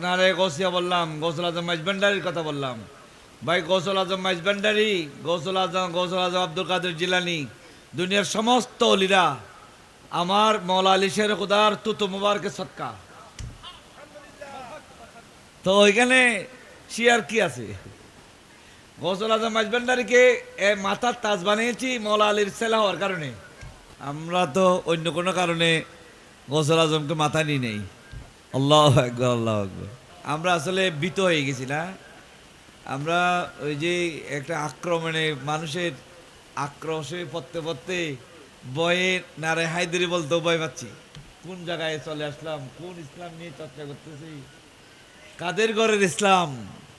নারে গৌসিয়া বললাম, গৌসুল আজম মাইজভান্ডারির কথা বললাম। ভাই গৌসুল আজম মাইজভান্ডারি, গৌসুল আজম আব্দুল কাদের জিলানি, দুনিয়ার সমস্ত অলিরা আমার মৌলা আলী শের খুদার তুতু মুবারকের সৎকা। তো ওইখানে শিয়ার কি আছে? গৌসুল আজম মাইজভান্ডারিকে মাথার তাজ বানিয়েছি মৌলা আলীর ছেলে হওয়ার কারণে। আমরা তো অন্য কোনো কারণে গৌসুল আজমকে মাথায় নিয়ে নেই। আল্লাহু আকবার, আল্লাহু আকবার। আমরা আসলে ভীত হয়ে গেছি না? আমরা ওই যে একটা আক্রমণে মানুষের আক্রোশে পড়তে পড়তে বয়ে নারে হায়দারি বলতেও ভয় পাচ্ছি। কোন জায়গায় চলে আসলাম? কোন ইসলাম নিয়ে চর্চা করতেছি? কাদের ঘরের ইসলাম?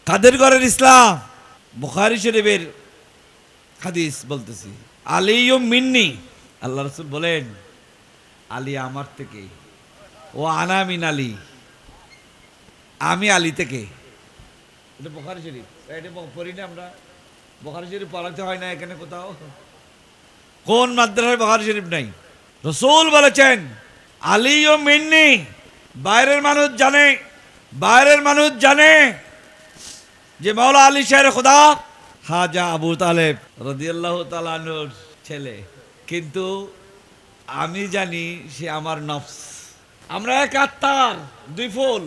কাদের ঘরের ইসলাম? বুখারী শরীফের হাদিস বলতেছি, আলিয়ুম মিন্নি, আল্লাহ রাসূল বলেন আলী আমার থেকে, ও আনা মিন আলী, আমি আলী থেকে। এটা বুখারী শরীফ, এটা পড়ি না আমরা? বুখারী শরীফ পড়াতে হয় না এখানে কোথাও? কোন মাদ্রাসায় বুখারী শরীফ নাই? রাসূল বলেছেন আলিয়ুম মিন্নি। বাইরের মানুষ জানে, বাইরের মানুষ জানে যে মাওলা আলী শের খুদা হাজা আবু তালেব রাদিয়াল্লাহু তাআলা আনহুর ছেলে, কিন্তু আমি জানি সে আমার নফস। আমরা এক আত্মার দুই ফুল।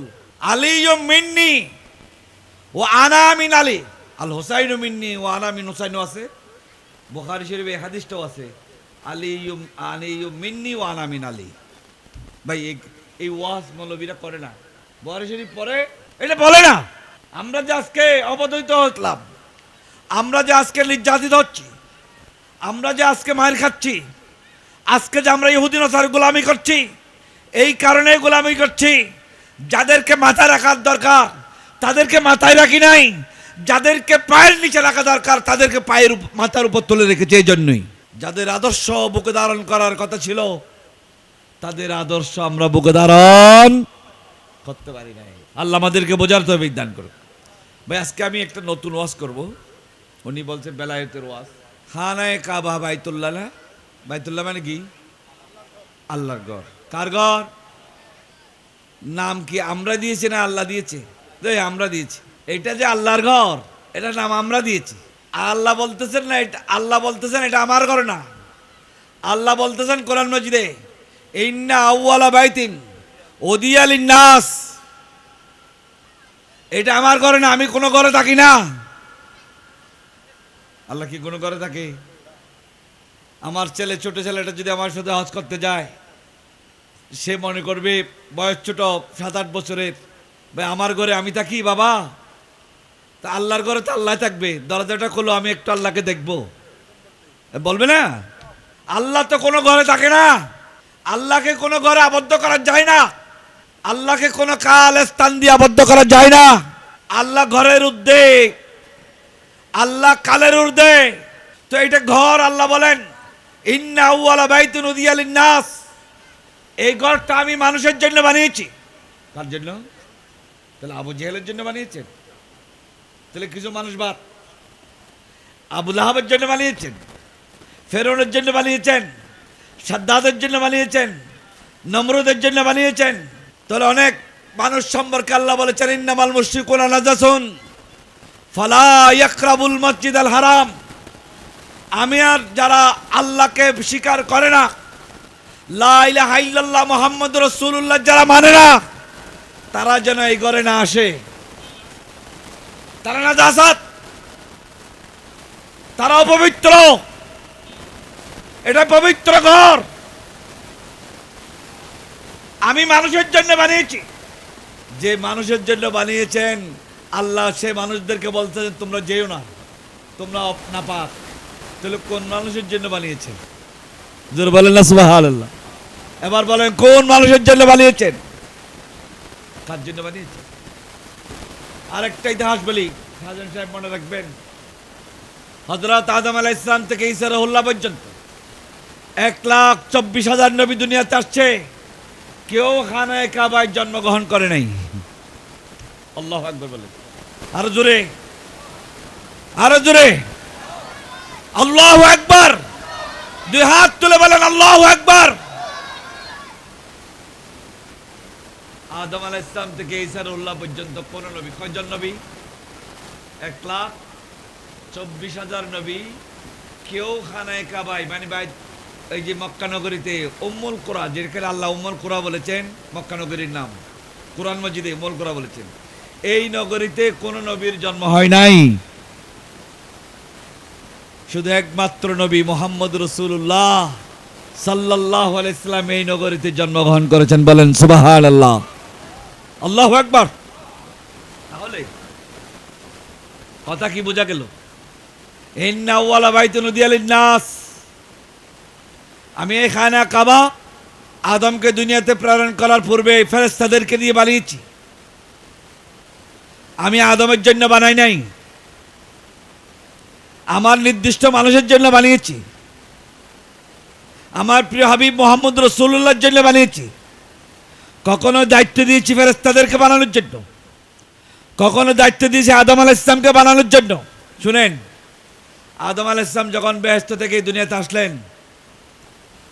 আলিয়ুম মিন্নি ও আনা মিন আলী, আল হুসাইনু মিন্নি ও আনা মিন হুসাইনও আছে, বুখারী শরীফে হাদিসটাও আছে, আলিয়ুম মিন্নি ও আনা মিন আলী। ভাই এই ওয়াজ মৌলবীরা করে না, বুখারী শরীফ পড়ে এটা বলে না। আমরা যে আজকে অবদমিত হলাম, আমরা যে আজকে নির্যাতিত হচ্ছি, আমরা যে আজকে মায়ের খাচ্ছি, আজকে যে আমরা ইহুদি নাসারার গোলামি করছি, এই কারণে গোলামি করছি যাদেরকে মাথায় রাখার দরকার তাদেরকে মাথায় রাখি নাই, যাদেরকে পায়ের নিচে রাখা দরকার তাদেরকে পায়ের মাথার উপর তুলে রেখেছে। এই জন্যই যাদের আদর্শ বুকে ধারণ করার কথা ছিল তাদের আদর্শ আমরা বুকে ধারণ করতে পারি নাই। আল্লাহ আমাদেরকে বোঝার তৌফিক দান করুন। ভাই আজকে আমি একটা নতুন ওয়াজ করব। উনি বলছেন বেলায়েতের ওয়াজ। খানায়ে কাবা বাইতুল্লাহ না? বাইতুল্লাহ মানে কি? আল্লাহর ঘর। কার ঘর? নাম কি আমরা দিয়েছি না আল্লাহ দিয়েছে? আমরা দিয়েছি। এটা যে আল্লাহর ঘর, এটা নাম আমরা দিয়েছি। আল্লাহ বলতেছেন না, এটা আল্লাহ বলতেছেন এটা আমার ঘর না। আল্লাহ বলতেছেন কোরআন মাজিদে, ইন্না আউওয়ালা বাইতিন উদিয়া লিন-নাস, এটা আমার ঘরে না, আমি কোনো ঘরে থাকি না। আল্লাহ কি কোনো ঘরে থাকে? আমার ছেলে, ছোট ছেলেটা যদি আমার সাথে হজ করতে যায়, সে মনে করবে বয়স ছোট 7-8 বছরের, ভাই আমার ঘরে আমি থাকি বাবা, তা আল্লাহর ঘরে তো আল্লাহ থাকবে, দরজাটা খোলো আমি একটু আল্লাহকে দেখবো, বলবে না? আল্লাহ তো কোনো ঘরে থাকে না, আল্লাহকে কোনো ঘরে আবদ্ধ করা যায় না, আল্লাহকে কোনো কাল স্থান দিয়ে আবদ্ধ করা যায় না। আল্লাহ ঘরের ঊর্ধ্বে, আল্লাহ কালের ঊর্ধ্বে। তো এটা ঘর। আল্লাহ বলেন ইন্না আউওয়ালা বাইতুন উদিয়া লিন-নাস, এই ঘরটা আমি মানুষের জন্য বানিয়েছি। কার জন্য? তাহলে আবু জেহেলের জন্য বানিয়েছেন? তাহলে কিছু মানুষ বাদ। আবু লাহাবের জন্য বানিয়েছেন, ফেরৌনের জন্য বানিয়েছেন, সাদ্দাদের জন্য বানিয়েছেন, নমরুদের জন্য বানিয়েছেন। তাহলে অনেক মানুষ সম্পর্কে আল্লাহ বলেছেন ইন্নামাল মুশরিকুনা নাজাসুন ফালা ইয়াকরাবুল মসজিদাল হারাম। আমি আর যারা আল্লাহকে স্বীকার করে না, লা ইলাহা ইল্লাল্লাহ মুহাম্মাদুর রাসূলুল্লাহ যারা মানে না, তারা যেন এই ঘরে না আসে। তারা নাজাসাত, তারা অপবিত্র। এটা পবিত্র ঘর, আমি মানুষের জন্য বানিয়েছি। যে মানুষের জন্য বানিয়েছেন আল্লাহ, সে মানুষদেরকে বলতেছেন তোমরা যেও না, তোমরা নাপাক। তাহলে কোন মানুষের জন্য বানিয়েছেন? জোরে বলেন না সুবহানাল্লাহ। এবার বলেন কোন মানুষের জন্য বানিয়েছেন? কার জন্য বানিয়েছেন? আরেকটা ইতিহাস বলি, হাজার সাহেব মনে রাখবেন, হযরত আদম আলাইহিস সালাম থেকে ঈসা রুহুল্লাহ পর্যন্ত 1,24,000 নবী দুনিয়াতে আসছে, কেউ খানায়ে কাবায় জন্মগ্রহণ করে নাই। আল্লাহু আকবার বলেন, আরো জোরে, আরো জোরে, আল্লাহু আকবার। দুই হাত তুলে বলেন আল্লাহু আকবার। আদম আলাইহিস সালাম থেকে ঈসা রুহুল্লাহ পর্যন্ত কোন নবী, কয়জন নবী? 1,24,000 নবী। কেউ খানায় কাবায় মানে এই যে মক্কা নগরীতে উম্মুল কুরা, যেখানে আল্লাহ উম্মুল কুরা বলেছেন, মক্কা নগরীর নাম কুরআন মাজিদে উম্মুল কুরা বলেছেন, এই নগরীতে কোন নবীর জন্ম হয় নাই। শুধু একমাত্র নবী মুহাম্মদ রাসূলুল্লাহ সাল্লাল্লাহু আলাইহি সাল্লাম এই নগরীতে জন্মগ্রহণ করেছেন। বলেন সুবহানাল্লাহ, আল্লাহু আকবার। তাহলে কথা কি বোঝা গেল? ইন্না আউওয়ালা বাইতুন উদিয়া লিন-নাস, আমি এই খানা কাবা আদমকে দুনিয়াতে প্রেরণ করার পূর্বে ফেরেশতাদেরকে দিয়ে বানিয়েছি। আমি আদমের জন্য বানাই নাই, আমার নির্দিষ্ট মানুষের জন্য বানিয়েছি, আমার প্রিয় হাবিব মুহাম্মদ রাসূলুল্লাহর জন্য বানিয়েছি। কখনো দায়িত্ব দিয়েছি ফেরেশতাদেরকে বানানোর জন্য, কখনো দায়িত্ব দিয়েছি আদম আলাইহিস সালামকে বানানোর জন্য। শুনেন, আদম আলাইহিস সালাম যখন বেহেশত থেকে দুনিয়াতে আসলেন,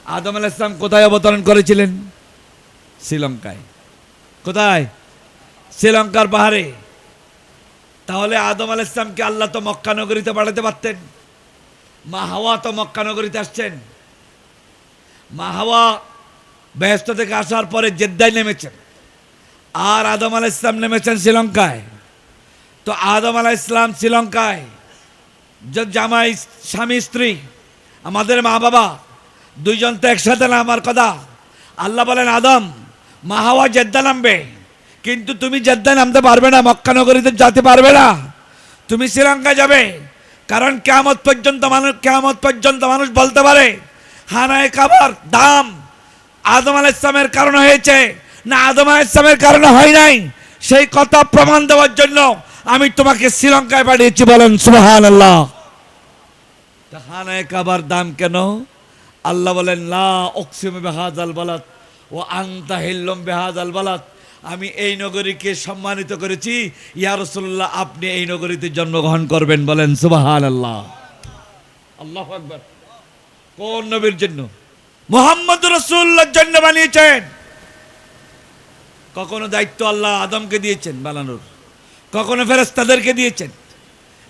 আদম আলাইহিস সালাম কোথায় অবতরণ করেছিলেন? শ্রীলঙ্কায়। কোথায়? শ্রীলঙ্কার পাহাড়ে। তাহলে আদম আলাইহিস সালামকে আল্লাহ তো মক্কা নগরীতে পাঠাতে পারতেন। মা হাওয়া তো মক্কা নগরীতে আসছেন। মা হাওয়া বেহেশত থেকে আসার পরে জেদ্দায় নেমেছেন, আর আদম আলাইহিস সালাম নেমেছেন শ্রীলঙ্কায়। তো আদম আলাইহিস সালাম শ্রীলঙ্কায়, জামাই স্বামী স্ত্রী, আমাদের মা বাবা দুইজন তো একসাথে না। আমার কথা, আল্লাহ বলেন আদম, মা হাওয়া জেদ্দা নামবে, কিন্তু তুমি জেদ্দায় নামতে পারবে না, মক্কা নগরীতে যেতে পারবে না, তুমি শ্রীলঙ্কায় যাবে। কারণ কিয়ামত পর্যন্ত মানুষ বলতে পারে খানায়ে কাবার দাম আদম আলাইহিস সালামের কারণে হয়েছে না আদম আলাইহিস সালামের কারণে হয় নাই, সেই কথা প্রমাণ দেওয়ার জন্য আমি তোমাকে শ্রীলঙ্কায় পাঠিয়েছি। বলেন সুবহানাল্লাহ। খানায়ে কাবার দাম কেন? আল্লাহ বলেন লা উকসিমু বিহাযাল বালাদ ওয়া আনতা হিল্লুম বিহাযাল বালাদ, আমি এই নগরীকে সম্মানিত করেছি, ইয়া রাসূলুল্লাহ আপনি এই নগরীতে জন্মগ্রহণ করবেন। বলেন সুবহানাল্লাহ, আল্লাহু আকবার। কোন নবীর জন্য? মুহাম্মদ রাসূলুল্লাহর জন্য বানিয়েছেন। কখনো দায়িত্ব আল্লাহ আদমকে দিয়েছেন বানানোর, কখনো ফেরেশতাদেরকে দিয়েছেন।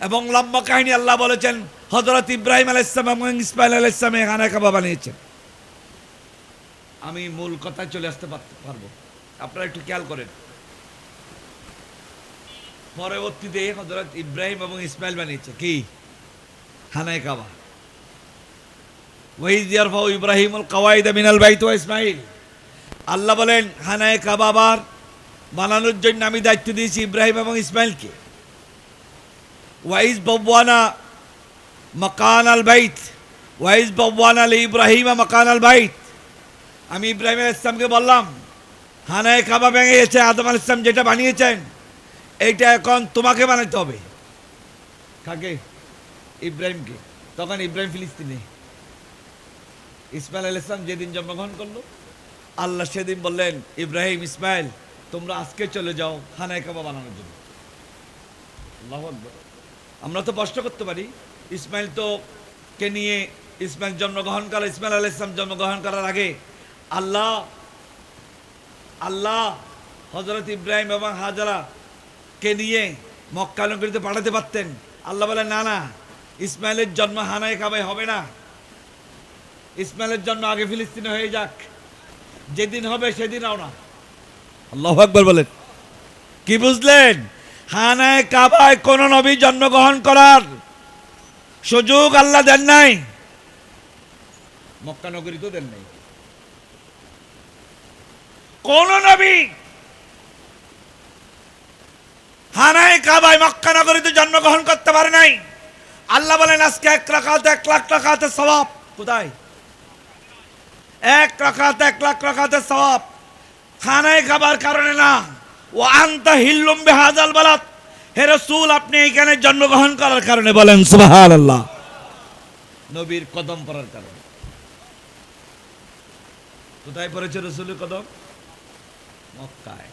এবং লম্বা কাহিনী আল্লাহ বলেছেন হযরত ইব্রাহিম আলাইহিস সালাম এবং ইসমাঈল আলাইহিস সালাম খানায়ে কাবা বানিয়েছেন। আমি মূল কথায় চলে আসতে পারবো, আপনারা একটু খেয়াল করেন। পরবর্তীতে হযরত ইব্রাহিম এবং ইসমাঈল বানিয়েছে কি? খানায়ে কাবা। ওয়াইজ ইয়ারফাউ ইব্রাহিমুল কাওয়াইদ মিনাল বাইত ওয়া ইসমাঈল, আল্লাহ বলেন খানায়ে কাবা বানানোর জন্য আমি দায়িত্ব দিয়েছি ইব্রাহিম এবং ইসমাঈলকে। ওয়াইজ বাওয়ানা মাকান আল বাইত ওয়াইজ বাওয়ানা লিইব্রাহিম মাকান আল বাইত, আমি ইব্রাহিম আলাইহিস সালামকে বললাম খানায়ে কাবা ভেঙে গেছে, আদম আলাইহিস সালাম যেটা বানিয়েছেন এইটা এখন তোমাকে বানাতে হবে। কাকে? ইব্রাহিমকে। তখন ইব্রাহিম ফিলিস্তিনে। ইসমাঈল আলাইহিস সালাম যেদিন জন্মগ্রহণ করলো, আল্লাহ সেদিন বললেন ইব্রাহিম ইসমাঈল তোমরা আজকে চলে যাও খানায়ে কাবা বানানোর জন্য। আল্লাহু আকবার। আমরা তো প্রশ্ন করতে পারি, ইসমাঈল তো কে নিয়ে ইসমাঈল জন্মগ্রহণ করে, ইসমাঈল আলাইহিস সালাম জন্মগ্রহণ করার আগে আল্লাহ হযরত ইব্রাহিম এবং হাজারা কে নিয়ে মক্কা নগরীতে পাঠাতে পারতেন। আল্লাহ বলেন না না, ইসমাঈলের জন্ম খানায়ে কাবায় হবে না, ইসমাঈলের জন্ম আগে ফিলিস্তিনে হয়ে যাক, যেদিন হবে সেদিন রওনা। আল্লাহু আকবার বলেন। কি বুঝলেন? খানায়ে কাবায় কোন নবী জন্মগ্রহণ করার সুযোগ আল্লাহ দেন নাই, মক্কা নগরীতেও দেন নাই। কোন নবী খানায়ে কাবায় মক্কা নগরীতে জন্মগ্রহণ করতে পারে নাই। আল্লাহ বলেন আজকে 1 লাখ রাকাতের সওয়াব। কোথায়? 1 রাকাত 1 লাখ রাকাতের সওয়াব খানায়ে কাবার কারণে না। ওয়া আনতা হিল্লুম বিহাযাল বালাদ, হে রাসূল আপনি এখানে জন্মগ্রহণ করার কারণে। বলেন সুবহানাল্লাহ। নবীর কদম পড়ার কারণে। কোথায় পড়েছে রাসূলের কদম? মক্কায়।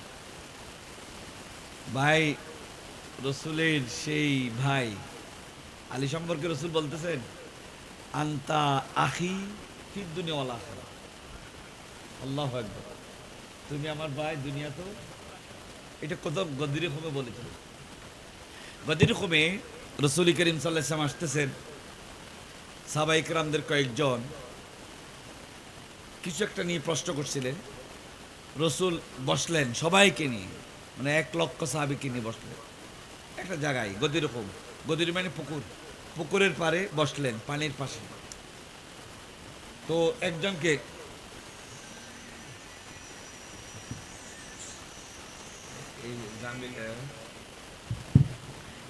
ভাই রাসূলের সেই ভাই আলী সম্পর্কে রাসূল বলতেছেন আনতা আখি ফিদ দুনিয়া ওয়াল আখিরাহ। আল্লাহু আকবার। তুমি আমার ভাই দুনিয়াতেও এটা কোথাও গদির হুমে বলেছিল। গদির হুমে রসুল করিম সাল্লাল্লাহু আলাইহি ওয়াসাল্লাম আসতেছেন, সাহাবায়ে কেরামদের কয়েকজন কিছু একটা নিয়ে প্রশ্ন করছিলেন। রসুল বসলেন সবাইকে নিয়ে, মানে 1,00,000 সাহাবীকে নিয়ে বসলেন একটা জায়গায়, গদির হুম, গদির মানে পুকুর, পুকুরের পাড়ে বসলেন, পানির পাশে। তো একজনকে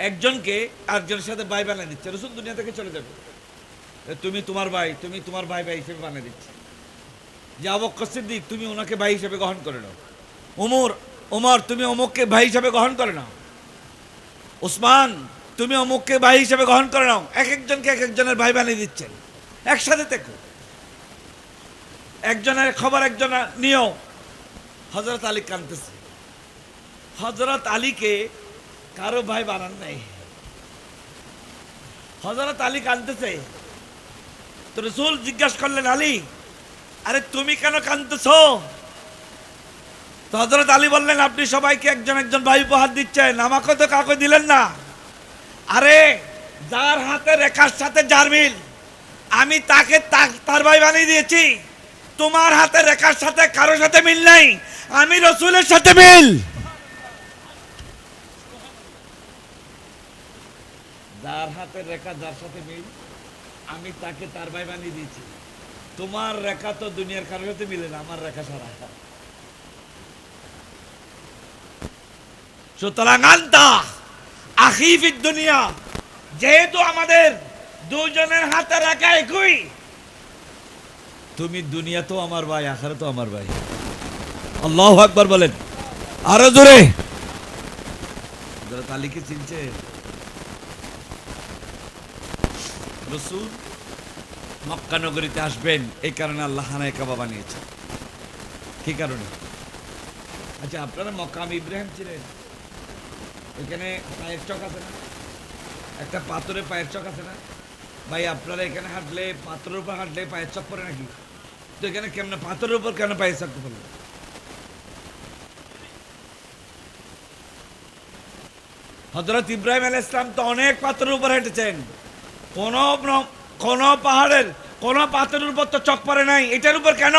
একজনকে আরেকজনের সাথে ভাই বানিয়ে দিচ্ছে। রসুল দুনিয়া থেকে চলে যাবে, তুমি তোমার ভাই, তুমি তোমার ভাই ভাই হিসেবে বানিয়ে দিচ্ছে। যে আবু বকর সিদ্দিক, তুমি ওনাকে ভাই হিসেবে গ্রহণ করে নাও। ওমর তুমি অমুককে ভাই হিসেবে গ্রহণ করে নাও। ওসমান তুমি অমুককে ভাই হিসেবে গ্রহণ করে নাও। এক একজনকে এক একজনের ভাই বানিয়ে দিচ্ছেন। একসাথে দেখো, একজনের খবর একজন নিও। হযরত আলী কাঁদতেছে। হযরত আলীকে কারো ভাই বানান নাই। হযরত আলী কাঁদতেছে। তো রাসূল জিজ্ঞাসা করলেন, আলী আরে তুমি কেন কাঁদতেছো? তো হযরত আলী বললেন, আপনি সবাইকে একজন একজন ভাই উপহার দিচ্ছেন, আমাকে তো কাউকে দিলেন না। আরে যার হাতে রেখার সাথে যার মিল, আমি তাকে তার ভাই বানিয়ে দিয়েছি। তোমার হাতে রেখার সাথে কারোর সাথে মিল নাই, আমি রসুলের সাথে মিল। যার হাতে রেখা যার সাথে মিল, আমি তাকে তার ভাই বানিয়ে দিয়েছি। তোমার রেখা তো দুনিয়ার কারোর সাথে মিলে না, আমার রেখা ছাড়া। সুতরাং আনতা আখি ফিদ দুনিয়া, যেহেতু আমাদের দুজনের হাতে রেখা একই, তুমি দুনিয়া তো আমার ভাই, আখিরাত তো আমার ভাই। আল্লাহু আকবার বলেন আরো জোরে। হযরত আলীকে চিনছে রাসূল মক্কা নগরীতে আসবেন, এই কারণে আল্লাহ খানায়ে কাবা বানিয়েছে। কি কারণে? আচ্ছা, আপনারা মকাম ইব্রাহিম ছিলেন, এখানে পায়ের চক আছে না, একটা পাথরে পায়ের চক আছে না ভাই? আপনারা এখানে হাঁটলে, পাথরের উপর হাঁটলে পায়ের চক পড়ে নাকি? তো এখানে কেমন পাথরের উপর কেন পায়ের চক পড়লো? হযরত ইব্রাহিম আলাইহিস সালাম তো অনেক পাথরের উপর হেঁটেছেন, কোন পাহাড়ের কোন পাথরের উপর তো চক পড়ে নাই, এটার উপর কেন?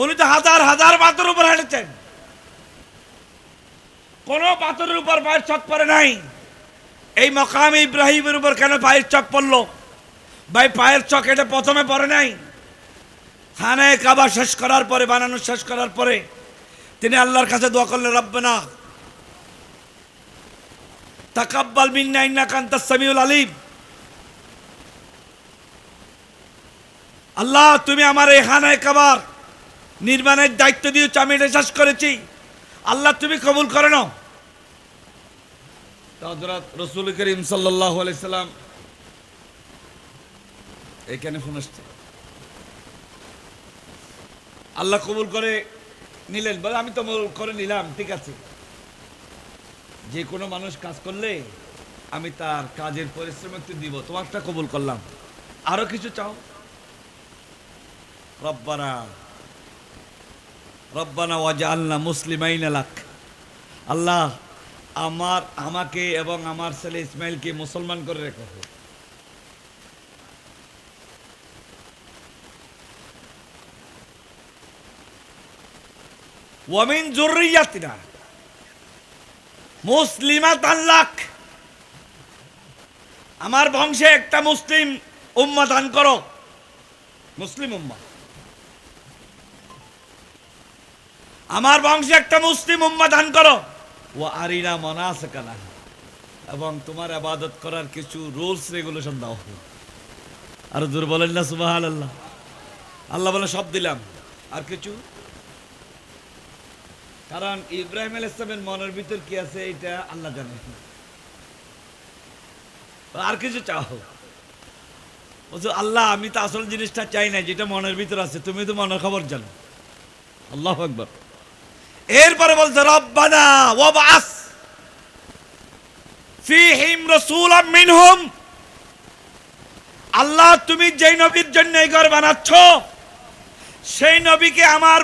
উনি তো হাজার হাজার পাথরের উপর হেঁটেছেন, কোন পাথরের উপর পায়ের চক পড়ে নাই। এই মকামে ইব্রাহিমের উপর কেন পায়ের চক পড়লো? ভাই পায়ের চক এটা প্রথমে পড়ে নাই। খানায়ে কাবা শেষ করার পরে, বানানো শেষ করার পরে তিনি আল্লাহর কাছে দোয়া করলেন, রব্বানা তাকাব্বাল মিন্না ইন্নাকা আনতাস সামিউল আলিম। আল্লাহ তুমি আমার এই খানায়ে কাবার নির্মাণের দায়িত্ব দিয়েছো, আমি এটা শেষ করেছি, আল্লাহ তুমি কবুল করে নাও। হযরত রাসূল করিম সাল্লাল্লাহু আলাইহি সাল্লাম এখানে ফোন আসছে, আল্লাহ কবুল করে নিলেন। বলে আমি তো করে নিলাম, ঠিক আছে। যে কোনো মানুষ কাজ করলে আমি তার কাজের পরিশ্রম একটু দিব, তোমারটা কবুল করলাম, আরো কিছু চাও? রব্বানা রব্বানা ওয়াজআলনা মুসলিমাইনা লাক। আল্লাহ আমাকে এবং আমার ছেলে ইসমাইলকে মুসলমান করে রেখো। ওয়ামিন যুররিয়াতিনা মুসলিমাতান লাক, আমার বংশে একটা মুসলিম উম্মাহ দান করো, মুসলিম উম্মাহ। আমার বংশে একটা মুসলিম উম্মাহ দান করো। ওয়া আরিনা মানাসিকানা, এবং তোমার ইবাদত করার কিছু রুলস রেগুলেশন দাও। আর জোরে বলেন না সুবহানাল্লাহ। আল্লাহ বলে সব দিলাম, আর কিছু? কারণ ইব্রাহিম আলাইহিস সালামের মনের ভিতর কি আছে এটা আল্লাহ জানে। আর কিছু চাও? বলছো আল্লাহ আমি তো আসল জিনিসটা চাই না, যেটা মনের ভিতর আছে, তুমি তো মনের খবর জানো। আল্লাহু আকবার। এরপরে বলছে রব্বানা ওয়াবআস ফীহিম রাসূলাম মিনহুম, আল্লাহ তুমি যেই নবীর জন্য এই ঘর বানাচ্ছ সেই নবীকে আমার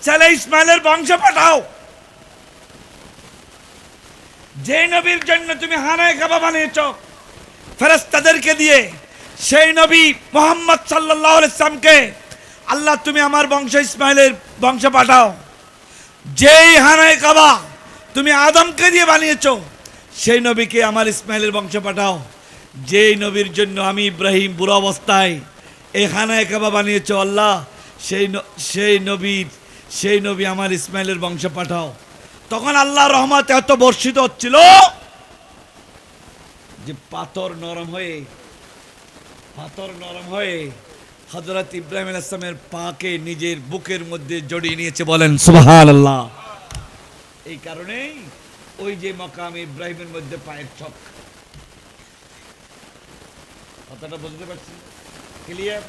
ছেলে ইসমাইলের বংশ পাঠাও। যে নবীর জন্য তুমি হানায়ে কাবা বানিয়েছো ফেরেশতাদেরকে দিয়ে, সেই নবী মুহাম্মদ সাল্লাল্লাহু আলাইহি সাল্লামকে আল্লাহ তুমি আমার বংশ ইসমাইলের বংশ পাঠাও। যেই হানায়ে কাবা তুমি আদমকে দিয়ে বানিয়েছো, সেই নবীকে আমার ইসমাইলের বংশ পাঠাও। যেই নবীর জন্য আমি ইব্রাহিম বুড়ো অবস্থায় এই হানায়ে কাবা বানিয়েছো আল্লাহ, সেই নবী আমার ইসমাইলের বংশ পাঠাও। তখন আল্লাহ রহমত এত বর্ষিত হচ্ছিল যে পাথর নরম হয়ে হযরত ইব্রাহিম আলাইহিস সালামের পাকে নিজের বুকের মধ্যে জড়িয়ে নিয়েছে। বলেন সুবহানাল্লাহ। এই কারণেই ওই যে মাকাম ইব্রাহিমের মধ্যে পায়ের ছক। কথাটা বুঝতে পারছি? ক্লিয়ার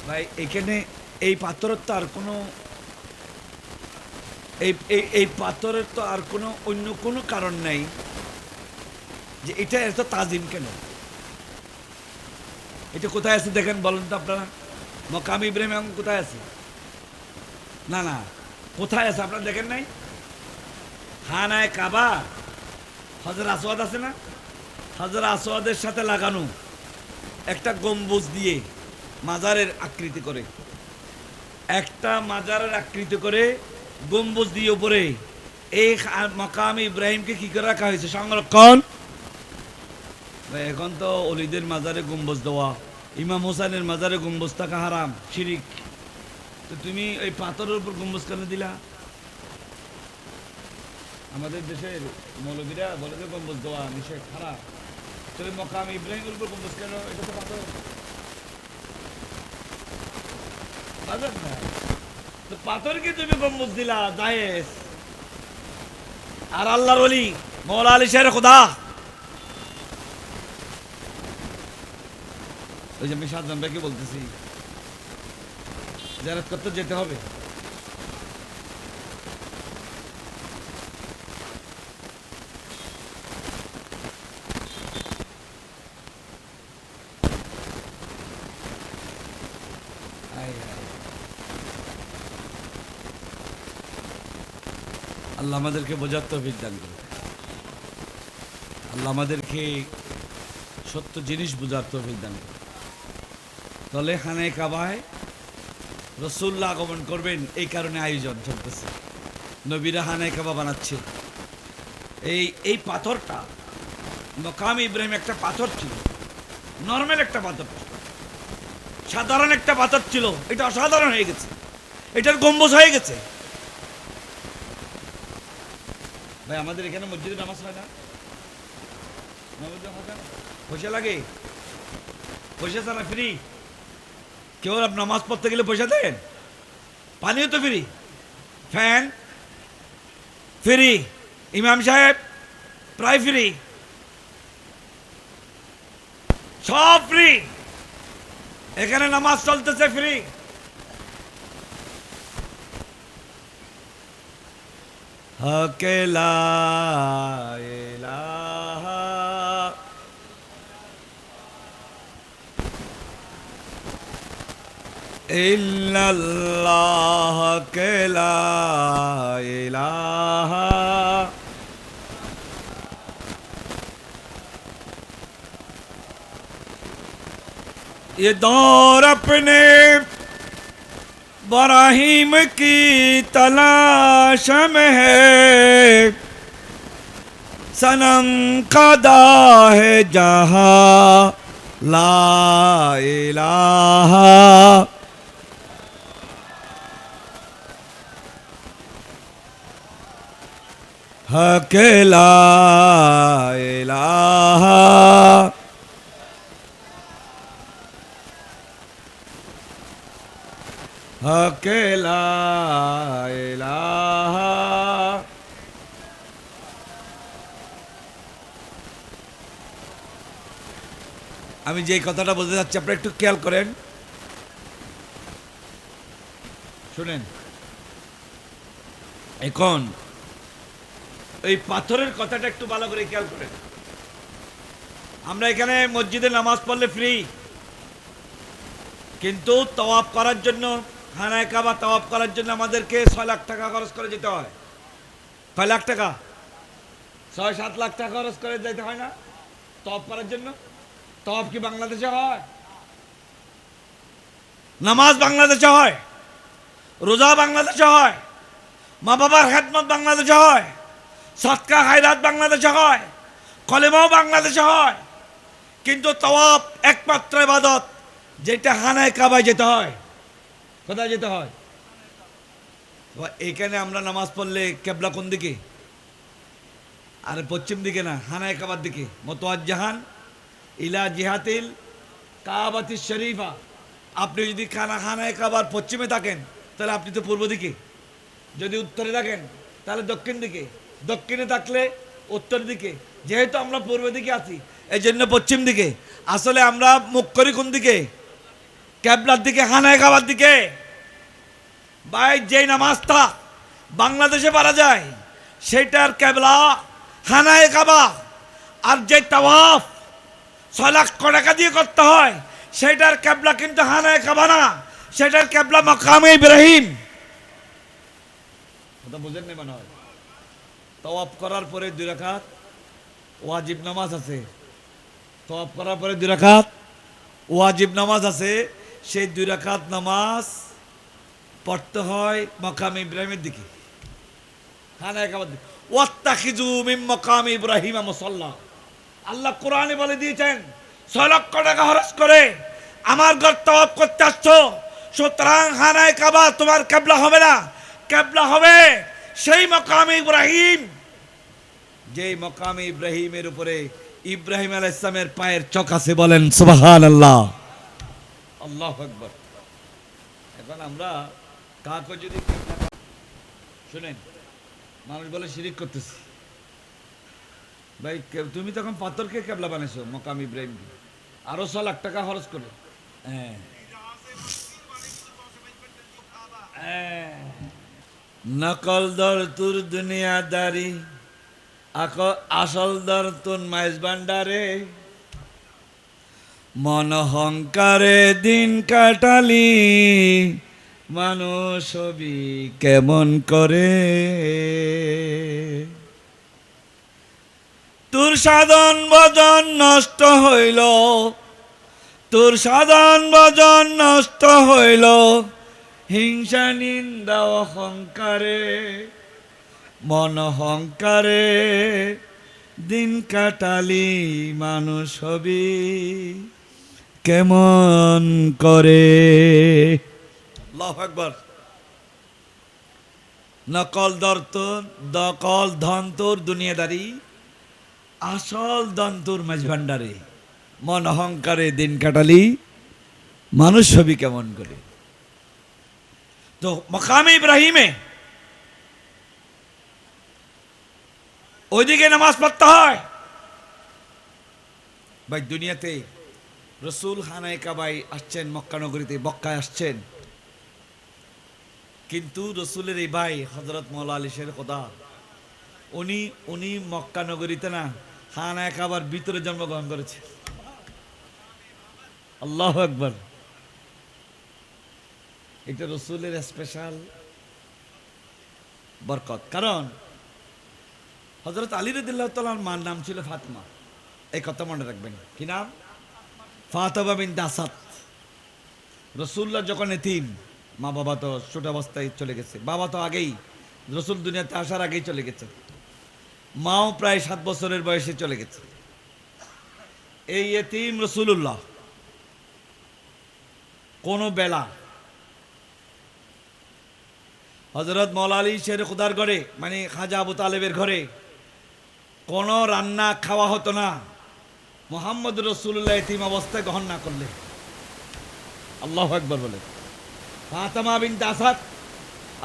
ভাই? এখানে এই পাথরের তো আর কোনো এই পাথরের তো আর কোনো অন্য কোনো কারণ নাই যে এটা এত তাজিম কেন। এটা কোথায় আছে দেখেন, বলেন তো আপনারা। মাকাম ইব্রাহিম এখন কোথায় আছে? না না, কোথায় আছে আপনারা দেখেন নাই? হানায়ে কাবা হযরত আসওয়াদ আছে না, হযরত আসওয়াদের সাথে লাগানো একটা গম্বুজ দিয়ে মাজারের আকৃতি করে, একটা মাজারের আকৃতি করে গম্বুজ দিয়ে উপরে এই মাকাম ইব্রাহিমকে কি করে রাখা হয়েছে? সংরক্ষণ। এখন তো অলিদের মাজারে গম্বুজ দেওয়া, ইমাম হোসেনের মাজারে গম্বুজ থাকা হারাম, শিরিক। তো তুমি ওই পাথরের উপর গম্বুজ কেন দিলা? আমাদের দেশের মৌলবীরা বলে যে গম্বুজ দেওয়া নিষেধ, খারাপ। তো ওই মাকাম ইব্রাহিমের উপর গম্বুজ কেন? এটা তো পাথর, বাজার না। তো পাথরকে তুমি গম্বুজ দিলা জায়েজ। আর আল্লাহর ওলি মওলা আলী শের খোদা, ওই যে আমি শাহজাহান ভাইকে বলতেছি জিয়ারত করতে যেতে হবে। আল্লাহ আমাদেরকে বোঝার তৌফিক দান করুন। আল্লাহ আমাদেরকে সত্য জিনিস বোঝার তৌফিক দান করুন। তাহলে হানায়ে কাবায় রাসূলুল্লাহ আগমন করবেন, এই কারণে আয়োজন চলতেছে। নবীরা হানায়ে কাবা বানাচ্ছে। এই পাথরটা মাকাম ইব্রাহিম একটা পাথর ছিল, নরমাল একটা পাথর ছিল, সাধারণ একটা পাথর ছিল। এটা অসাধারণ হয়ে গেছে, এটার গম্বুজ হয়ে গেছে। ভাই আমাদের এখানে মসজিদে নামাজ হয় না, পয়সা লাগে? পয়সা ছাড়া ফ্রি? কেউ নামাজ পড়তে গেলে পয়সা দেন? পানিও তো ফ্রি, ফ্যান ফ্রি, ইমাম সাহেব প্রায় ফ্রি, সব ফ্রি। এখানে নামাজ চলতেছে ফ্রি। হকে লা ইলাহা ইল্লাল্লাহ, হকে লা ইলাহা ये दौर अपने इब्राहीम की तलाश में है, सनम कदा है जहाँ ला इलाहा, हक ला इलाहा, हक ला इलाहा। আমি যে কথাটা বলতে যাচ্ছি আপনারা একটু খেয়াল করেন, শুনেন। এখন এই পাথরের কথাটা একটু ভালো করে খেয়াল করেন। আমরা এখানে মসজিদে নামাজ পড়লে ফ্রি, কিন্তু তওয়াফ করার জন্য, খানায় কাবা তওয়াফ করার জন্য আমাদেরকে 6 লাখ টাকা খরচ করে যেতে হয়। কয় লাখ টাকা? 6-7 লাখ টাকা খরচ করে যেতে হয় না তওয়াফ করার জন্য? তওয়াফ কি বাংলাদেশে হয়? নামাজ বাংলাদেশে হয়, রোজা বাংলাদেশে হয়, মা বাবার খেদমত বাংলাদেশে হয়, সদকা খায়রাত বাংলাদেশে হয়, কলেমাও বাংলাদেশে হয়। কিন্তু তওয়াফ একমাত্র ইবাদত যেটা খানায় কাবায় যেতে হয়। কোথায় যেতে হয়? এইখানে আমরা নামাজ পড়লে কেবলা কোন দিকে? আর পশ্চিম দিকে না, খানায় কাবার দিকে। মুতাওয়াজ্জিহান ইলা জিহাতিল কাবাতিশ শরীফা। আপনি যদি খানায় কাবার পশ্চিমে থাকেন তাহলে আপনি তো পূর্ব দিকে, যদি উত্তরে থাকেন তাহলে দক্ষিণ দিকে, দক্ষিণে থাকলে উত্তর দিকে। যেহেতু আমরা পূর্ব দিকে আছি এই জন্য পশ্চিম দিকে। আসলে আমরা মুখ করি কোন দিকে? কেবলার দিকে, খানায় কাবার দিকে। ভাই, যে নামাজটা বাংলাদেশে পড়া যায় সেটার কেবলা খানায় কাবা। আর যে তাওয়াফ 6 লাখ টাকা দিয়ে করতে হয় সেটার কেবলা কিন্তু খানায় কাবা না, সেটার কেবলা মাকামে ইব্রাহিম। কথা বুঝেন না মনে হয়? তওয়াফ করার পরে 2 রাকাত ওয়াজিব নামাজ আছে। তওয়াফ করার পরে 2 রাকাত ওয়াজিব নামাজ আছে। সেই 2 রাকাত নামাজ পড়তে হয় মাকামে ইব্রাহিমের দিকে, খানায় কাবার দিকে। ওয়াত্তাখিযু মিন মাকামে ইব্রাহিম মুসাল্লা। আল্লাহ কোরআনে বলে দিয়েছেন 6 লক্ষ টাকা খরচ করে আমার ঘর তওয়াফ করতে আসছো, সুতরাং খানায় কাবা তোমার কেবলা হবে না, কেবলা হবে সেই মাকামে ইব্রাহিম। যেই মাকামে ইব্রাহিমের উপরে ইব্রাহিম আলাইহিস সালামের পায়ের চক আছে। বলেন সুবহানাল্লাহ, আল্লাহু আকবার। এখন আমরা কাকে যদি শুনেন, মানুষ বলে শিরিক করতেছি। ভাই, তুমি তখন পাথরকে কেবলা বানাইছো মাকাম ইব্রাহিমকে, আরো 6 লাখ টাকা খরচ করে। নকল দর তোর দুনিয়াদারি, আসল দর তোর মাইজ ভান্ডারে। মন হংকারে দিন কাটালি, মানুষ ছবি কেমন করে। তোর সাধন ভজন নষ্ট হইল, তোর সাধন ভজন নষ্ট হইল, হিংসা নিন্দা অহংকারে। মন অহংকারে দিন কাটালি, মানুষ হবি কেমন করে। আল্লাহু আকবার। নকল দকল ধন তোর দুনিয়াদারি, আসল ধন তোর মাঝ ভান্ডারে। মন অহংকারে দিন কাটালি, মানুষ হবি কেমন করে। তো মাকামে ইব্রাহিমে ওইদিকে নামাজ পড়তে হয়। ভাই, দুনিয়াতে রসুল খানায় কাবায় আসছেন, মক্কা নগরীতে বক্কায় আসছেন, কিন্তু রসুলের এই ভাই হযরত মাওলা আলী শের খোদা উনি মক্কা নগরীতে না, খানায় কাবার ভিতরে জন্মগ্রহণ করেছে। আল্লাহু আকবার। এটা রসুলের স্পেশাল বরকত। কারণ হযরত আলী রাদিয়াল্লাহু তাআলার মার নাম ছিল ফাতেমা। এই কথা মনে রাখবেন। কি নাম? ফাতেমা বিনতে আসাদ। রসুল্লাহ যখন এতিম, মা বাবা তো ছোট অবস্থায় চলে গেছে, বাবা তো আগেই রসুল দুনিয়াতে আসার আগেই চলে গেছে, মাও প্রায় 7 বছরের বয়সে চলে গেছে। এই এতিম রসুল্লাহ কোন বেলা হযরত মাওলা আলী শের খুদার ঘরে, মানে খাজা আবু তালেবের ঘরে কোনো রান্না খাওয়া হতো না মুহাম্মদ রাসূলুল্লাহ এতিম অবস্থায় গ্রহণ না করলে। আল্লাহু আকবার বলে। ফাতেমা বিনতে আসাদ,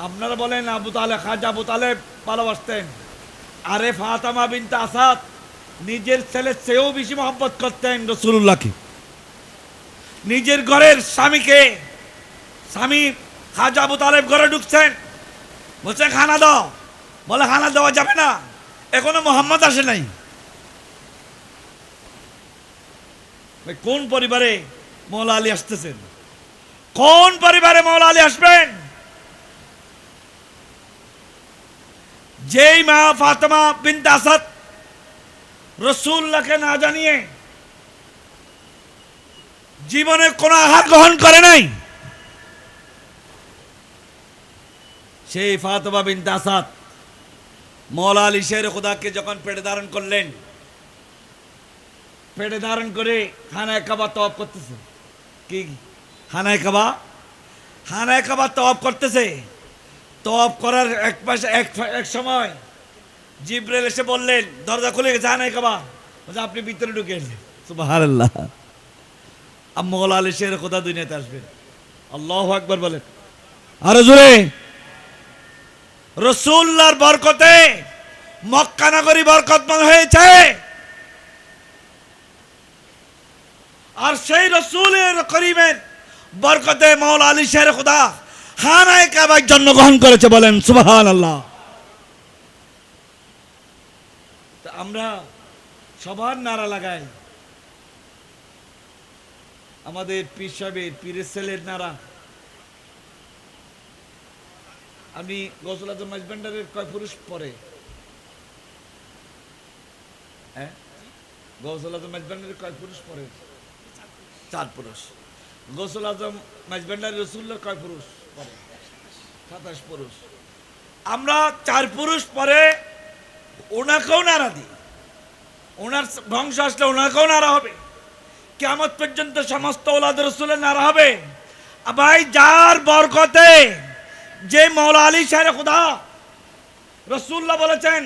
আপনারা বলেন আবু তালেব, খাজা আবু তালেব ভালোবাসতেন। আরে ফাতেমা বিনতে আসাদ নিজের ছেলের চেয়েও বেশি মহব্বত করতেন রাসূলুল্লাহকে। নিজের ঘরের স্বামীকে, স্বামী খাজা আবু তালেব ঘরে ঢুকছেন, বলছে খানা দাও, বলে খানা দেওয়া যাবে না, এখনো মোহাম্মদ আসে নাই। কোন পরিবারে মাওলা আলী আসতেছেন? কোন পরিবারে মৌলা আলী আসবেন? যেই মা ফাতেমা বিনতে আসাদ রাসূলুল্লাহকে না জানিয়ে জীবনে কোন আহার গ্রহণ করে নাই, সেই ফাতেমা বিনতে আসাদ মৌলা আলী শের খুদাকে যখন পেটে ধারণ করলেন, পেটে ধারণ করে খানায় কাবা তওয়াফ করতেছে। কি খানায় কাবা তওয়াফ করতেছে। তওয়াফ করার এক সময় জিবরাইল এসে বললেন, দরজা খুলে গেছে খানায় কাবা, বলছে আপনি ভিতরে ঢুকে এলেন। সুবহানাল্লাহ। মৌলা আলী শের খুদা দুনিয়াতে আসবেন। আল্লাহু আকবার বলেন আরো জোরে। রাসূলুল্লাহর বরকতে মক্কা নগরী বরকতময় হয়েছে। আর সেই রাসূলের করিমের বরকতে মৌলা আলী শের খুদা খানায় কাবায় জন্মগ্রহণ করেছে। বলেন সুবহানাল্লাহ। আমরা সবার নারা লাগাই, আমাদের পীর সাহেবের পীরের ছেলের নারা। আপনি গৌসুল আজম মাইজভান্ডারের কয় পুরুষ পরে? হ্যাঁ, গৌসুল আজম মাইজভান্ডারের কয় পুরুষ পরে? 4 পুরুষ। গৌসুল আজম মাইজভান্ডারের রাসূলুল্লাহর কয় পুরুষ পরে? 27 পুরুষ। আমরা 4 পুরুষ পরে ওনাকেও নারা দিই। ওনার বংশ আসলে ওনাকেও নারা হবে। কিয়ামত পর্যন্ত সমস্ত ওলাদ রাসূলের নারা হবে। ভাই, যার বরকতে যে মৌলা আলী শের খুদা রাসূলুল্লাহ বলেছেন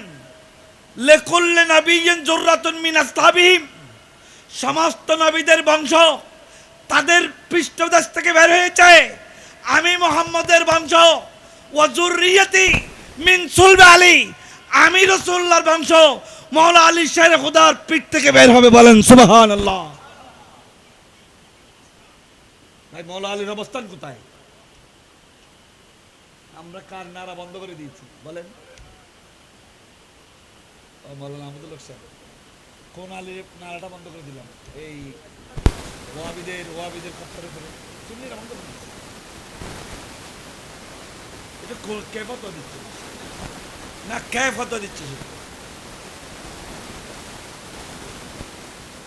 লিকুল্লি নাবিয়্যিন যুররাতুন মিন আসহাবিহিম, সমস্ত নবীদের বংশ তাদের পৃষ্ঠদেশ থেকে বের হয়েছে। আমি মুহাম্মদের বংশ, ওয়া যুররিয়াতি মিন সুলবি আলী, আমি রাসূলুল্লাহর বংশ মৌলা আলী শের খুদার পিঠ থেকে বের হবে। বলেন সুবহানাল্লাহ। ভাই, মৌলা আলীর অবস্থান কোথায়? আমরা কার নারা বন্ধ করে দিয়েছি বলেন? মৌলানা আহমদুল হক সাহেব কোন আলীর নারাটা বন্ধ করে দিলাম? এই ওয়াহাবিদের কপ্তারে করে সুন্নিরা বন্ধ করে দিচ্ছে। এটা কে ফতোয়া দিচ্ছে না? কে ফতোয়া দিচ্ছে?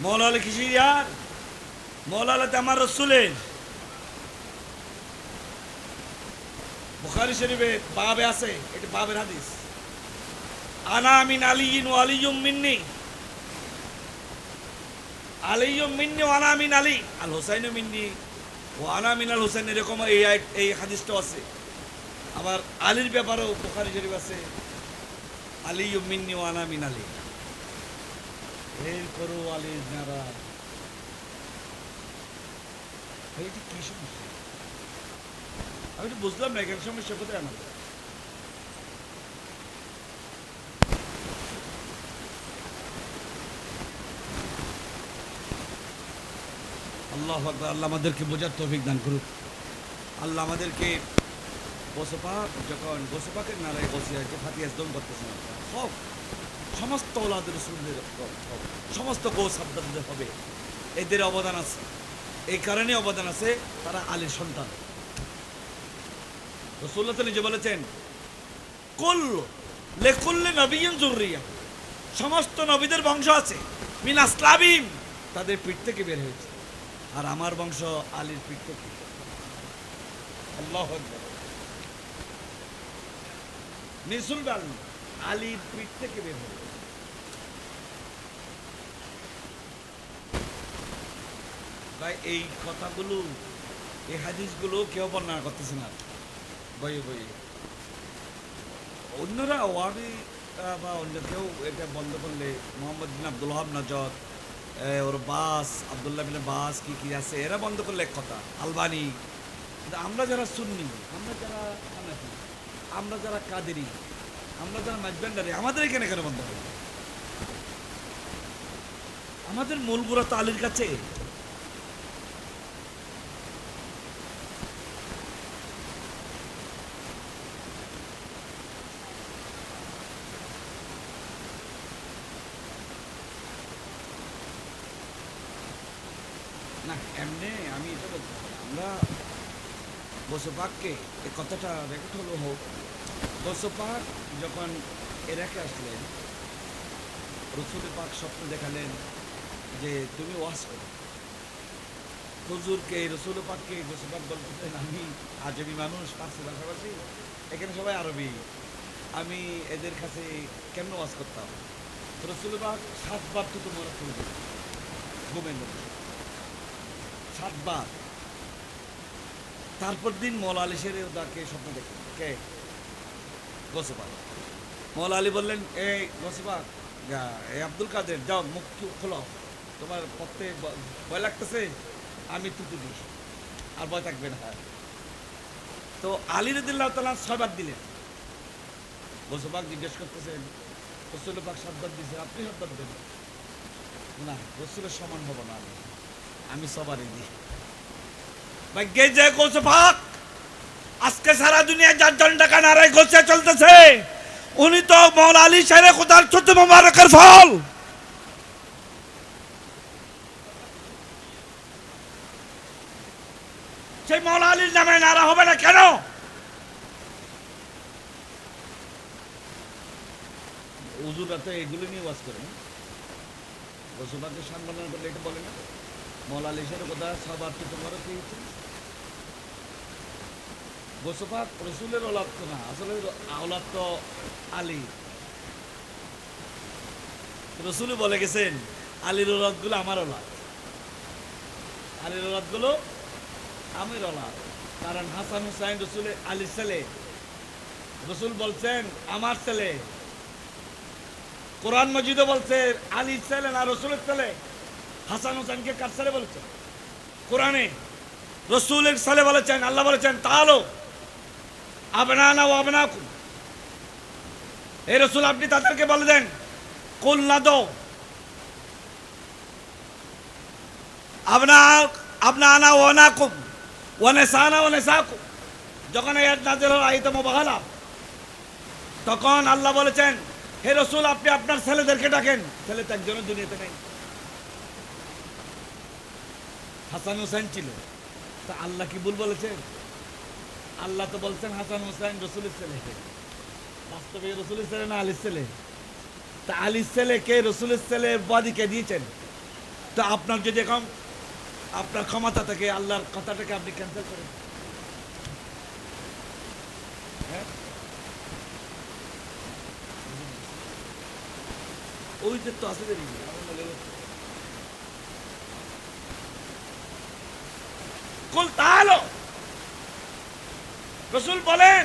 মৌলা আলী কিসের ইয়ার? মৌলা আলী তো আমার রাসূলের। বুখারী শরীফে বাবে আছে, এটা বাবের হাদিস। আনা মিন আলিয়িন ওয়া আলিয়্যুম মিন্নি, আলিয়্যুম মিন্নি ওয়া আনা মিন আলী, আল হুসাইনু মিন্নি ওয়া আনা মিনাল হুসাইন। এরকম এই হাদিসটাও আছে। আবার আলীর ব্যাপারেও বুখারী শরীফ আছে, আলিয়্যুম মিন্নি ওয়া আনা মিন আলী। এরপরও আলীর নারা। এইটা কি সমস্যা? আমি তো বুঝলাম না এখানে সমস্যা কোথায় আমাদের। আল্লাহু আকবার। আল্লাহ আমাদেরকে বোঝার তৌফিক দান করুক। আল্লাহ আমাদেরকে গোসপাকের নারায় বসে আছে, ফাতিহা দম করতেছেন। সব সমস্ত ওলাদ রাসূলের সমস্ত গোস আব্দাদের হবে, এদের অবদান আছে। এই কারণে অবদান আছে, তারা আলীর সন্তান। রাসূলুল্লাহ নিজে বলেছেন লিকুল্লি নাবিয়্যিন যুররিয়া, সমস্ত নবীদের বংশ আছে মিন আসলাবিহিম, তাদের পিঠ থেকে বের হয়েছে। আর আমার বংশ আলীর পিঠ থেকে। আল্লাহু আকবার। মিন সুলবি আলী, আলীর পিঠ থেকে বের হয়েছে। ভাই, এই কথাগুলো, এই হাদিসগুলো কেউ বর্ণনা করতেছে না বইয়ে। অন্যরা ওয়াহাবি বা অন্য কেউ এটা বন্ধ করলে, মোহাম্মদ বিন আব্দুল ওয়াহাব নাজদ, ওর বাস আব্দুল্লাহ বিন বাস কি আছে, এরা বন্ধ করলে এক কথা, আলবানি। কিন্তু আমরা যারা সুন্নি, আমরা যারা হানাফি, আমরা যারা কাদেরি, আমরা যারা মাইজভান্ডারি, আমাদের এখানে কেন বন্ধ হবে? আমাদের মূল গুড়া তো আলীর কাছে। না, এমনি আমি এটা বলছি, আমরা গোসপাককে এই কথাটা রেকর্ড হলো হোক। গোসপাক যখন এরাকে আসলেন, রসুল পাক স্বপ্ন দেখালেন যে তুমি ওয়াজ করো। হুজুরকে রসুল পাককে গোসপাক বলতেছেন, আমি আজবি মানুষ, পার্সি ভাষাভাষী, এখানে সবাই আরবি, আমি এদের কাছে কেমন ওয়াজ করতাম? রসুল পাক 7 বার তো তোমার ঘুমের মধ্যে 7 বার। তারপর দিন মৌলা আলী শেরে ওদাকে স্বপ্ন দেখলেন, কে? গোসপাক। মৌলা আলী বললেন, এই গোসপাক, এই আব্দুল কাদের, যাও মুখ খোলো, তোমার পথে ভয় লাগতেছে, আমি তুতু দিই, আর ভয় থাকবে না। তো আলী রাদিয়াল্লাহু তাআলা 6 বার দিলেন। গোসপাক জিজ্ঞেস করতেছেন, রসুল পাক 7 বার দিয়েছেন, আপনি 7 বার দেন না, রসুলের সমান হবো না, আমি সবারই দিই। ভাগ্যে যে গোসপাক আজকে সারা দুনিয়া 4 জন টাকা নারায় গোসে চলতেছে, উনি তো মৌলা আলী শেরে খোদার ছোট মোবারকের ফল। সেই মৌলা আলীর নামে নারা হবে না কেন? হুজুররা তো এগুলো নিয়ে ওয়াজ করেন, গোসপাককে সম্মান করলে এটা বলে না মৌলা আলী শেরে খোদা সবার ছোট মোবারক পেয়েছে। গোসপাক রসুলের ওলাদ তো না, আসলে আওলাদ তো আলী। রসুল বলে গেছেন, আলীর ওলাদ গুলো আমার ওলাদ, আলীর ওলাদ গুলো আমার ওলাদ। কারণ হাসান হুসাইন রসুলের আলীর ছেলে, রসুল বলছেন আমার ছেলে। কোরআন মজিদে বলছে আলীর ছেলে না রসুলের ছেলে। হাসান হুসাইনকে কার ছেলে বলেছেন? কোরআনে রসুলের ছেলে বলেছেন। আল্লাহ বলেছেন তাআলা আবনানা ওয়া আবনাকুম, এই রসুল আপনি তাদেরকে বলে দেন, কুল নাদু আবনানা ওয়া আবনাকুম ওয়া নিসানা ওয়া নিসাকুম। যখন এই আয়াত নাযিল হলো, আয়াত মুবাহালা, তখন আল্লাহ বলেছেন, হে রসুল আপনি আপনার ছেলেদেরকে ডাকেন। ছেলে তো একজনের দুনিয়াতে নেই, হাসান হুসাইন ছিল। তা আল্লাহ কি ভুল বলেছেন? আল্লাহ তো বলছেন হাসান হুসাইন রসুলের ছেলে। বাস্তবে রসুলের ছেলে না আলীর ছেলে? তা আলীর ছেলেকে রসুলের ছেলে বাদীকে দিয়েছেন। তো আপনার যদি এখন আপনার ক্ষমতা থাকে, আল্লাহর কথাটাকে আপনি ক্যান্সেল করেন। হ্যাঁ, ওই যে তো আছে কুল তাআলা, রসুল বলেন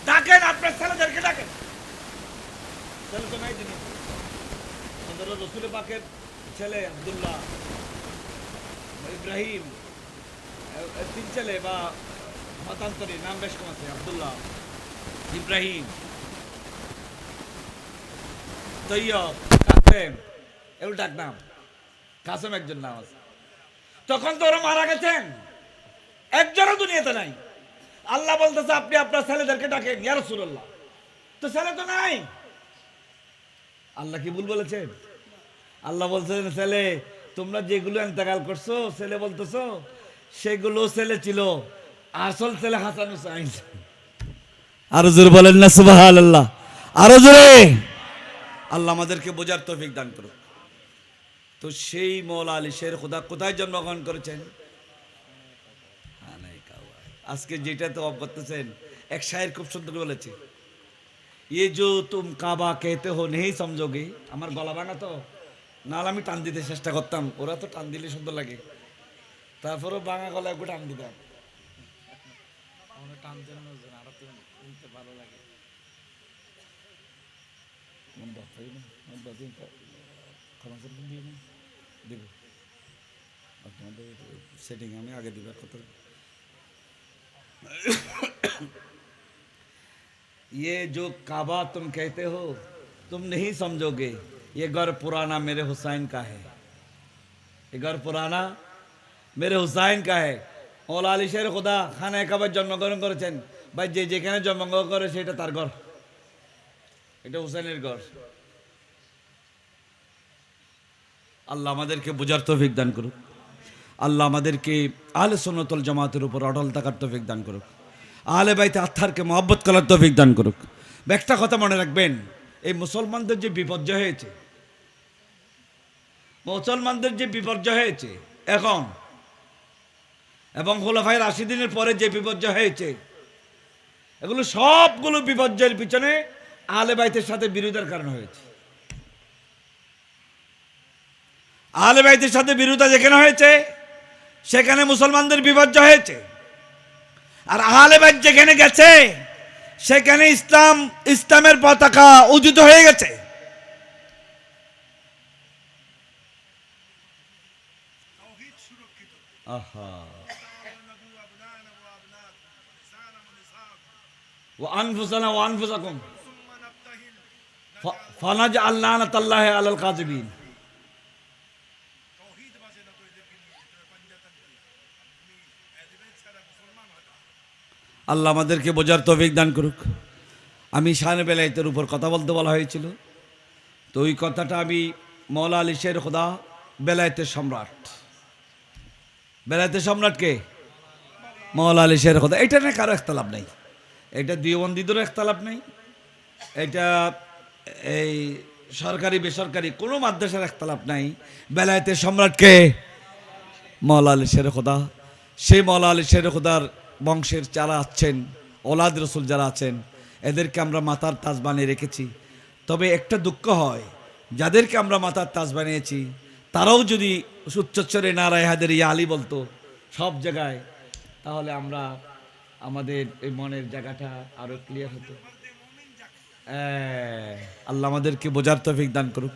ডাকেন, আপনার ছেলেদেরকে ডাকেন। ছেলে তো নাই তিনি, রসুল পাকের ছেলে আব্দুল্লাহ, ইব্রাহিম, 3 ছেলে বা মতান্তরী নাম বেশ কম আছে, আব্দুল্লাহ, ইব্রাহিম, তৈয়ব, কাসেম, এগুলো ডাক নাম। কাসেম একজন নাম আছে। তখন তো ওরা মারা গেছেন, একজনও দুনিয়াতে নাই। আল্লাহ বলতেছে আপনি আপনার ছেলেদেরকে ডাকেন ইয়া রাসূলুল্লাহ। তো ছেলে তো নাই। আল্লাহ কি ভুল বলেছেন? আল্লাহ বলছেন, ছেলে তোমরা যেগুলো ইন্তেকাল করছো ছেলে বলতেছো, সেগুলো ছেলে ছিল, আসল ছেলে হাসান হুসাইন। আরো জোরে বলেন না সুবহানাল্লাহ, আরো জোরে। আল্লাহ আমাদেরকে বোঝার তৌফিক দান করুন। তো সেই মৌলা আলী শের খোদা কোথায় জন্মগ্রহণ করেছেন? আজকে যেটা তো অব করতেছেন, এক শায়ের খুব সুন্দর বলেছে, ये जो तुम काबा कहते हो नहीं समझोगे। আমার গলা ভাঙা তো, নাহলে আমি টান দিতে চেষ্টা করতাম, ওরা তো টান দিলে সুন্দর লাগে, তারপরেও ভাঙা গলা একটু টান দিতাম। টান দেন আরো তো শুনতে ভালো লাগে। সেটিং আমি আগে দিব কথা। ये जो काबा तुम कहते हो तुम नहीं समझोगे, ये घर पुराना मेरे हुसैन का है, ये घर पुराना मेरे हुसैन का है। मौला আলী শের খোদা খানায় কাবার জন্মগ্রহণ করেছেন। ভাই যে যেখানে জন্মগ্রহণ করে সেটা তার ঘর, এটা হুসেনের ঘর। আল্লাহ আমাদেরকে বোঝার তৌফিক দান করুন। আল্লাহ আমাদেরকে আহলে সুন্নাত ওয়াল জামাতের উপর অটল থাকার তৌফিক দান করুক, আহলে বাইতে আত্মারকে মহব্বত করার তৌফিক দান করুক। একটা কথা মনে রাখবেন, এই মুসলমানদের যে বিপর্যয় হয়েছে, মুসলমানদের যে বিপর্যয় হয়েছে এখন, এবং খোলাফায়ে রাশিদিনের পরে যে বিপর্যয় হয়েছে, এগুলো সবগুলো বিপর্যয়ের পিছনে আহলে বাইতের সাথে বিরোধের কারণ হয়েছে। আহলে বাইতের সাথে বিরোধতা যেখানে হয়েছে সেখানে মুসলমানদের বিপর্যয় হয়েছে, আর আহলে বাইত যেখানে গেছে সেখানে ইসলামের পতাকা উদিত হয়ে গেছে। আহা ওয়া আনফুসানা ওয়া আনফুসাকুম ফানাজআল লানাতাল্লাহি আলাল কাযিবিন। আল্লাহ আমাদেরকে বোঝার তৌফিক দান করুক। আমি শান বেলায়েতের উপর কথা বলতে বলা হয়েছিল, তো ওই কথাটা আমি মওলা আলী শের খোদা বেলায়েতের সম্রাট, বেলায়েতের সম্রাটকে মওলা আলী শের খোদা, এটা নিয়ে কারো একতলাপ নেই, এটা দিওবন্দীদেরও একতলাপ নেই, এটা এই সরকারি বেসরকারি কোনো মাদ্রাসার একতলাপ নাই। বেলায়েতের সম্রাটকে মওলা আলী শের খোদা। সেই মওলা আলী শের খোদার বংশের যারা আছেন, ওলাদ রসুল যারা আছেন, এদেরকে আমরা মাথার তাজ বানিয়ে রেখেছি। তবে একটা দুঃখ হয়, যাদেরকে আমরা মাথার তাজ বানিয়েছি তারাও যদি উচ্চস্বরে নারায়ে হায়দার ইয়া আলী বলতো সব জায়গায়, তাহলে আমরা আমাদের এই মনের জায়গাটা আরো ক্লিয়ার হতো। আল্লাহ আমাদেরকে বোঝার তৌফিক দান করুক।